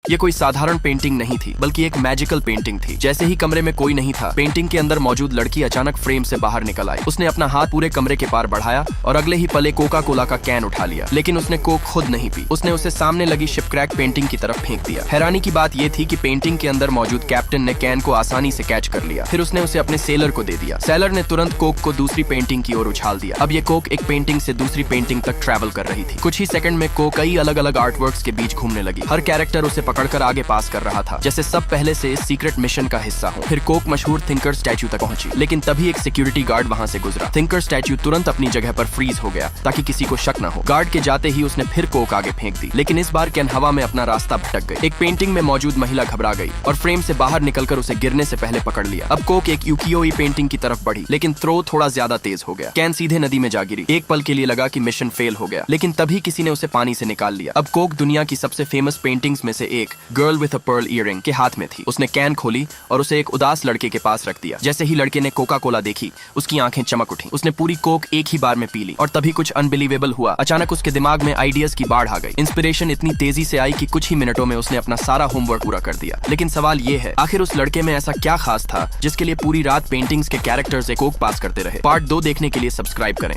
ये कोई साधारण पेंटिंग नहीं थी, बल्कि एक मैजिकल पेंटिंग थी। जैसे ही कमरे में कोई नहीं था, पेंटिंग के अंदर मौजूद लड़की अचानक फ्रेम से बाहर निकल आई। उसने अपना हाथ पूरे कमरे के पार बढ़ाया और अगले ही पले कोका कोला का कैन उठा लिया, लेकिन उसने कोक खुद नहीं पी। उसने उसे सामने लगी शिपक्रैक पेंटिंग की तरफ फेंक दिया। हैरानी की बात यह थी कि पेंटिंग के अंदर मौजूद कैप्टन ने कैन को आसानी से कैच कर लिया। फिर उसने उसे अपने सेलर को दे दिया। सेलर ने तुरंत कोक को दूसरी पेंटिंग की ओर उछाल दिया। अब ये कोक एक पेंटिंग से दूसरी पेंटिंग तक ट्रैवल कर रही थी। कुछ ही सेकंड में कोक कई अलग अलग आर्टवर्क्स के बीच घूमने लगी। हर कैरेक्टर उसे पकड़कर आगे पास कर रहा था, जैसे सब पहले से इस सीक्रेट मिशन का हिस्सा हो। फिर कोक मशहूर थिंकर स्टैच्यू तक पहुंची, लेकिन तभी एक सिक्योरिटी गार्ड वहां से गुजरा। थिंकर स्टैच्यू तुरंत अपनी जगह पर फ्रीज हो गया ताकि किसी को शक न हो। गार्ड के जाते ही उसने फिर कोक आगे फेंक दी, लेकिन इस बार कैन हवा में अपना रास्ता भटक गई। एक पेंटिंग में मौजूद महिला घबरा गई और फ्रेम से बाहर निकलकर उसे गिरने से पहले पकड़ लिया। अब कोक एक यूकियोई पेंटिंग की तरफ बढ़ी, लेकिन थ्रो थोड़ा ज्यादा तेज हो गया। कैन सीधे नदी में जा गिरी। एक पल के लिए लगा कि मिशन फेल हो गया, लेकिन तभी किसी ने उसे पानी से निकाल लिया। अब कोक दुनिया की सबसे फेमस पेंटिंग्स में से एक girl with a pearl earring के हाथ में थी। उसने कैन खोली और उसे एक उदास लड़के के पास रख दिया। जैसे ही लड़के ने कोका कोला देखी, उसकी आंखें चमक उठी। उसने पूरी कोक एक ही बार में पी ली और तभी कुछ अनबिलीवेबल हुआ। अचानक उसके दिमाग में आइडियाज की बाढ़ आ गई। इंस्पिरेशन इतनी तेजी से आई कि कुछ ही मिनटों में उसने अपना सारा होमवर्क पूरा कर दिया। लेकिन सवाल ये है, आखिर उस लड़के में ऐसा क्या खास था जिसके लिए पूरी रात पेंटिंग्स के कैरेक्टर्स कोक पास करते रहे। पार्ट 2 देखने के लिए सब्सक्राइब करें।